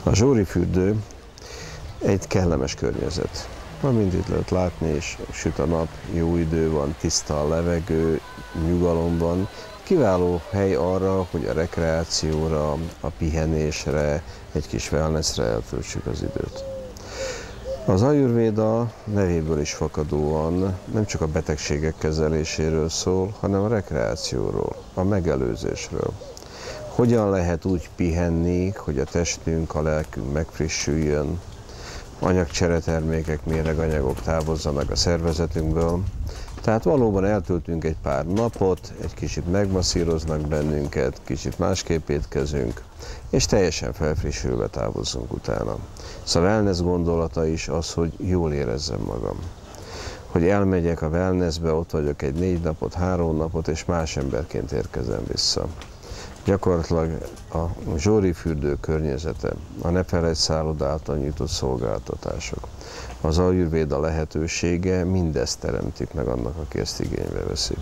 A Zsóri fürdő egy kellemes környezet. Ma mind itt lehet látni, és süt a nap, jó idő van, tiszta a levegő, nyugalom van. Kiváló hely arra, hogy a rekreációra, a pihenésre, egy kis wellnessre eltöltsük az időt. Az Ajurvéda nevéből is fakadóan nem csak a betegségek kezeléséről szól, hanem a rekreációról, a megelőzésről. Hogyan lehet úgy pihenni, hogy a testünk, a lelkünk megfrissüljön, anyagcseretermékek, méreganyagok távozzanak a szervezetünkből. Tehát valóban eltöltünk egy pár napot, egy kicsit megmasszíroznak bennünket, kicsit másképp étkezünk, és teljesen felfrissülve távozzunk utána. Szóval a wellness gondolata is az, hogy jól érezzem magam. Hogy elmegyek a wellnessbe, ott vagyok egy 4 napot, 3 napot, és más emberként érkezem vissza. Gyakorlatilag a Zsóri fürdő környezete, a Ne Feledj szálloda által nyújtott szolgáltatások, az Ajurvéda lehetősége mindezt teremtik meg annak, aki ezt igénybe veszi.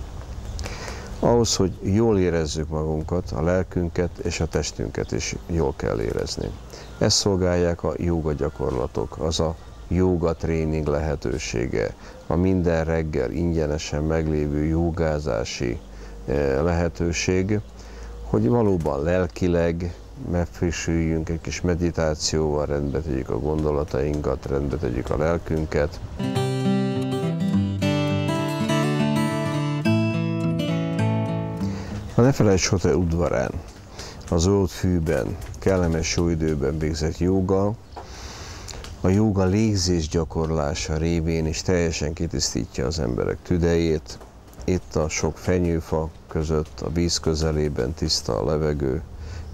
Ahhoz, hogy jól érezzük magunkat, a lelkünket és a testünket is jól kell érezni. Ezt szolgálják a jóga gyakorlatok, az a jóga tréning lehetősége, a minden reggel ingyenesen meglévő jogázási lehetőség, hogy valóban lelkileg megfrissüljünk, egy kis meditációval rendbe tegyük a gondolatainkat, rendbe tegyük a lelkünket. A Ne Feledj Hotel udvarán, a zöld fűben, kellemes jó időben végzett jóga, a jóga légzés gyakorlása révén is teljesen kitisztítja az emberek tüdejét. Itt a sok fenyőfa között, a víz közelében tiszta a levegő,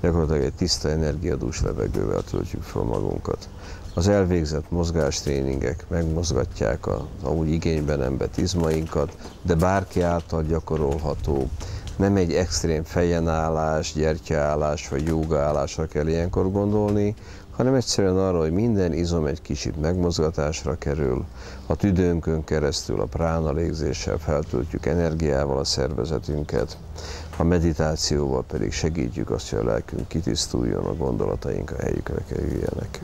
gyakorlatilag egy tiszta energiadús levegővel töltjük fel magunkat. Az elvégzett mozgástréningek megmozgatják az amúgy igénybe nem vett izmainkat, de bárki által gyakorolható. Nem egy extrém fejenállás, gyertyaállás vagy jógaállásra kell ilyenkor gondolni, hanem egyszerűen arra, hogy minden izom egy kicsit megmozgatásra kerül, a tüdőnkön keresztül a prána légzéssel feltöltjük energiával a szervezetünket, a meditációval pedig segítjük azt, hogy a lelkünk kitisztuljon, a gondolataink a helyükre kerüljenek.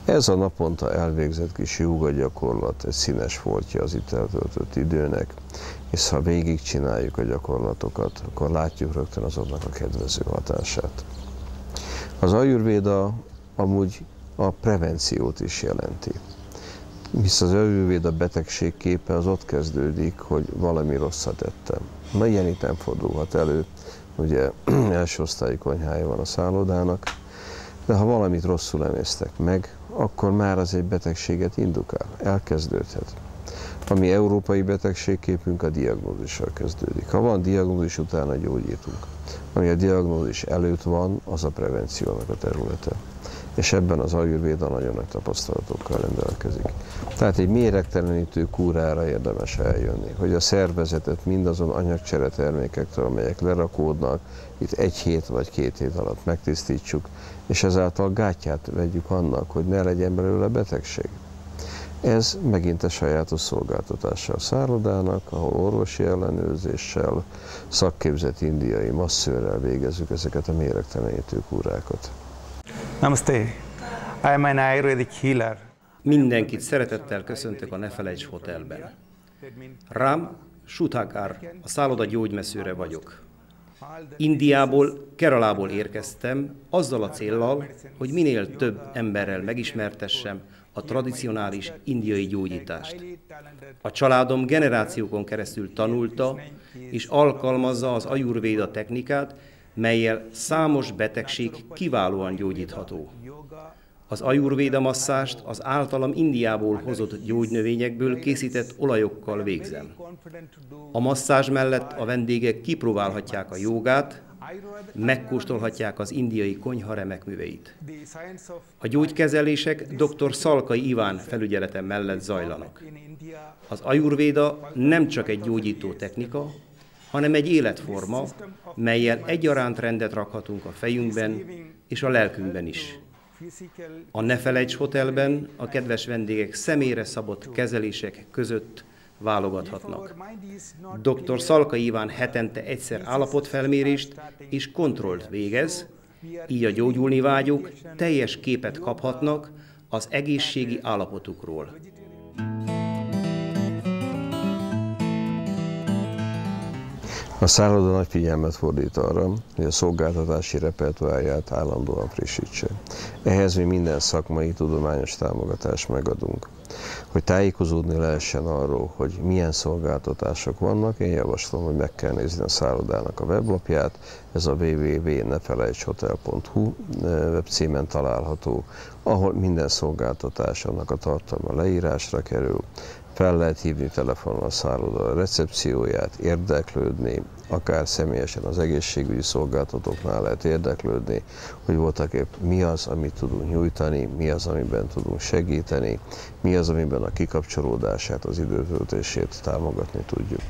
Ez a naponta elvégzett kis jóga gyakorlat egy színes foltja az itt eltöltött időnek, és ha végigcsináljuk a gyakorlatokat, akkor látjuk rögtön azoknak a kedvező hatását. Az Ajurvéda amúgy a prevenciót is jelenti. Hisz az Ajurvéda betegségképe az ott kezdődik, hogy valami rosszat tettem. Na, ilyen itt nem fordulhat elő, ugye első osztályi konyhája van a szállodának, de ha valamit rosszul emésztek meg, akkor már az egy betegséget indukál, elkezdődhet. A mi európai betegségképünk a diagnózissal kezdődik. Ha van diagnózis, utána gyógyítunk. Ami a diagnózis előtt van, az a prevenciónak a területe. És ebben az Ajurvéda nagyon nagy tapasztalatokkal rendelkezik. Tehát egy méregtelenítő kúrára érdemes eljönni, hogy a szervezetet mindazon anyagcseretermékektől, amelyek lerakódnak, itt 1 hét vagy 2 hét alatt megtisztítsuk, és ezáltal gátját vegyük annak, hogy ne legyen belőle betegség. Ez megint a sajátos szolgáltatása a szállodának, ahol orvosi ellenőrzéssel, szakképzett indiai masszőrrel végezzük ezeket a méregtelenítő kúrákat. Namaste. I am an Ayurvedic healer. Mindenkit szeretettel köszöntök a Ne Feledj Hotelben. Ram Sudhakar, a szálloda gyógymesszőre vagyok. Indiából, Keralából érkeztem azzal a céllal, hogy minél több emberrel megismertessem a tradicionális indiai gyógyítást. A családom generációkon keresztül tanulta és alkalmazza az Ajurvéda technikát, mellyel számos betegség kiválóan gyógyítható. Az Ajurvéda masszást az általam Indiából hozott gyógynövényekből készített olajokkal végzem. A masszázs mellett a vendégek kipróbálhatják a jógát, megkóstolhatják az indiai konyha remek műveit. A gyógykezelések dr. Szalkai Iván felügyelete mellett zajlanak. Az Ajurvéda nem csak egy gyógyító technika, hanem egy életforma, mellyel egyaránt rendet rakhatunk a fejünkben és a lelkünkben is. A Ne Feledj Hotelben a kedves vendégek személyre szabott kezelések között válogathatnak. Dr. Szalkai Iván hetente egyszer állapotfelmérést és kontrollt végez, Így a gyógyulni vágyók teljes képet kaphatnak az egészségi állapotukról. A szálloda nagy figyelmet fordít arra, hogy a szolgáltatási repertoárját állandóan frissítse. Ehhez mi minden szakmai, tudományos támogatást megadunk. Hogy tájékozódni lehessen arról, hogy milyen szolgáltatások vannak, én javaslom, hogy meg kell nézni a szállodának a weblapját. Ez a www.nefelejtshotel.hu webcímen található, ahol minden szolgáltatás, annak a tartalma leírásra kerül. Fel lehet hívni telefonon a szálloda recepcióját, érdeklődni, akár személyesen az egészségügyi szolgáltatóknál lehet érdeklődni, hogy voltaképp mi az, amit tudunk nyújtani, mi az, amiben tudunk segíteni, mi az, amiben a kikapcsolódását, az időtöltését támogatni tudjuk.